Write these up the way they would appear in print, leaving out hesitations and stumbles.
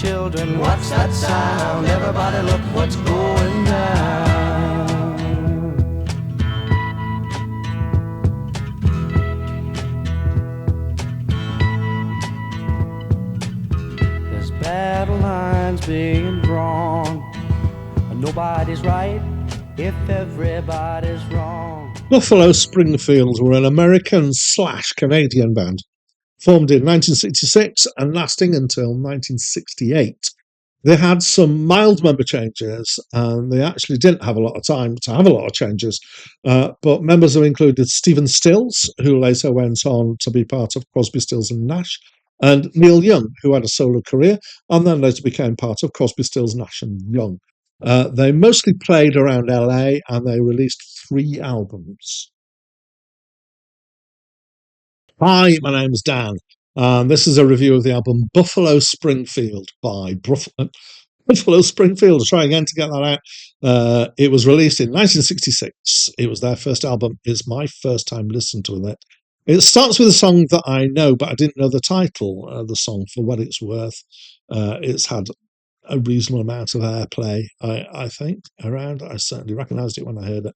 children, what's that sound? Everybody look what's going down. There's battle lines being drawn, and nobody's right if everybody's wrong. Buffalo Springfield were an American/Canadian band formed in 1966 and lasting until 1968. They had some mild member changes, and they actually didn't have a lot of time to have a lot of changes. But members have included Stephen Stills, who later went on to be part of Crosby, Stills and Nash, and Neil Young, who had a solo career and then later became part of Crosby, Stills, Nash and Young. They mostly played around LA, and they released 3 albums. Hi, my name's Dan. This is a review of the album Buffalo Springfield by Buffalo Springfield. I'll try again to get that out. It was released in 1966. It was their first album. It's my first time listening to it. It starts with a song that I know, but I didn't know the title of the song, For What It's Worth. It's had a reasonable amount of airplay, I think, around. I certainly recognised it when I heard it.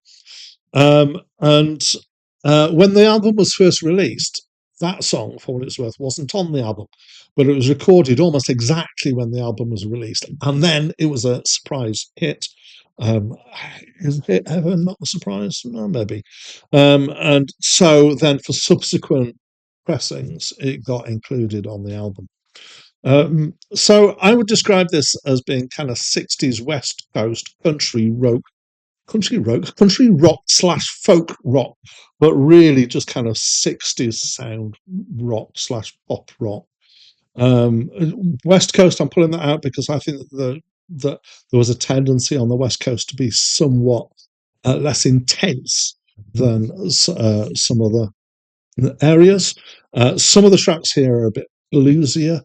When the album was first released, that song, For What It's Worth, wasn't on the album, but it was recorded almost exactly when the album was released. And then it was a surprise hit. Is it ever not a surprise? No, maybe. And so then for subsequent pressings, it got included on the album. So I would describe this as being kind of 60s West Coast country rock / folk rock, but really just kind of 60s sound rock / pop rock. West Coast, I'm pulling that out because I think that there was a tendency on the West Coast to be somewhat less intense than some other areas. Some of the tracks here are a bit bluesier.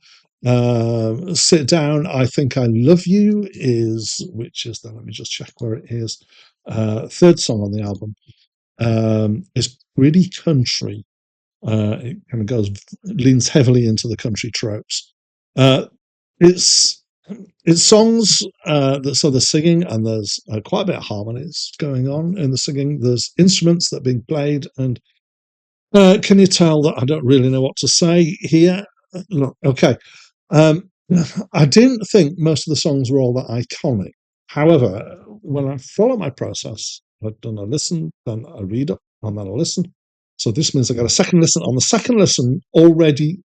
Sit Down, I Think I Love You which is let me just check where it is. Third song on the album is pretty country. It kind of leans heavily into the country tropes. It's songs so there's singing, and there's quite a bit of harmonies going on in the singing. There's instruments that are being played, and can you tell that I don't really know what to say here? Look, okay. I didn't think most of the songs were all that iconic. However, when I follow my process, I've done a listen, then a read up, and then a listen. So this means I got a second listen. On the second listen, already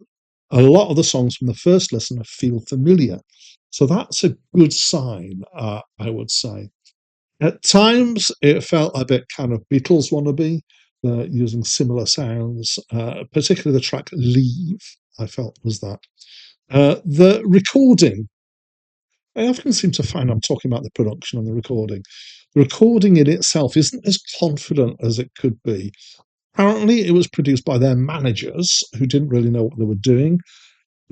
a lot of the songs from the first listen feel familiar. So that's a good sign, I would say. At times, it felt a bit kind of Beatles wannabe, using similar sounds, particularly the track Leave, I felt was that. The recording, I often seem to find I'm talking about the production and the recording. The recording in itself isn't as confident as it could be. Apparently, it was produced by their managers who didn't really know what they were doing.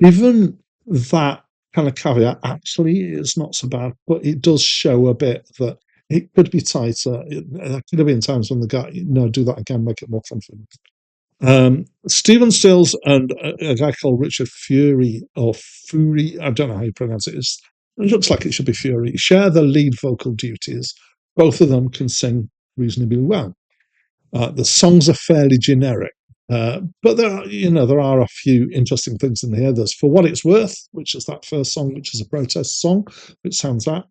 Even that kind of caveat, actually, it's not so bad, but it does show a bit that it could be tighter. There could have been times when the guy, no, do that again, make it more confident. Stephen Stills and a guy called Richard Fury, I don't know how you pronounce it. It looks like it should be Fury, share the lead vocal duties. Both of them can sing reasonably well. The songs are fairly generic, but there are a few interesting things in here. There's For What It's Worth, which is that first song, which is a protest song, which stands out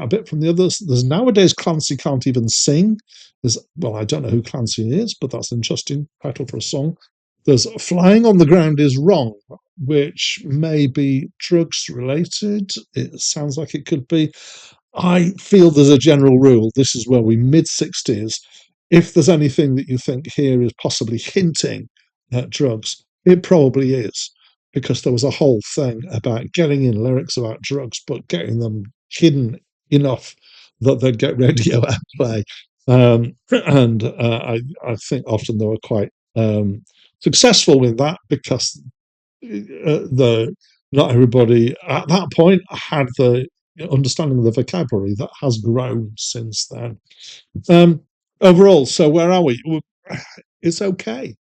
a bit from the others. There's Nowadays Clancy Can't Even Sing. I don't know who Clancy is, but that's an interesting title for a song. There's Flying on the Ground Is Wrong, which may be drugs related. It sounds like it could be. I feel there's a general rule. This is where we mid-60s. If there's anything that you think here is possibly hinting at drugs, it probably is, because there was a whole thing about getting in lyrics about drugs, but getting them hidden enough that they'd get radio airplay. I think often they were quite successful with that, because not everybody at that point had the understanding of the vocabulary that has grown since then. Overall, so where are we? It's okay.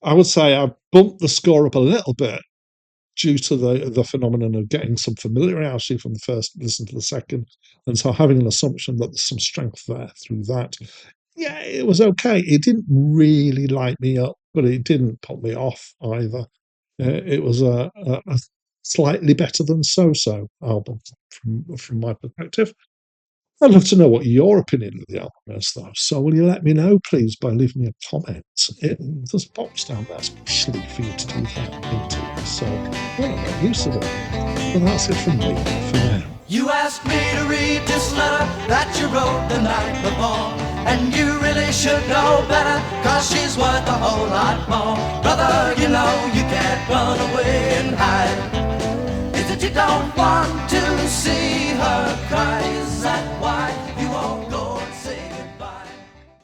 I would say I've bumped the score up a little bit due to the phenomenon of getting some familiarity from the first listen to the second, and so having an assumption that there's some strength there through that. Yeah, it was okay. It didn't really light me up, but it didn't put me off either. It was a slightly better than So album from my perspective. I'd love to know what your opinion of the album is, though. So will you let me know, please, by leaving me a comment? There's a box down there especially for you to do that into. So, well, I'm not used to it. But that's it from me for now. You asked me to read this letter that you wrote the night before, and you really should know better, cause she's worth a whole lot more. Brother, you know you can't run away and hide. Is it you don't want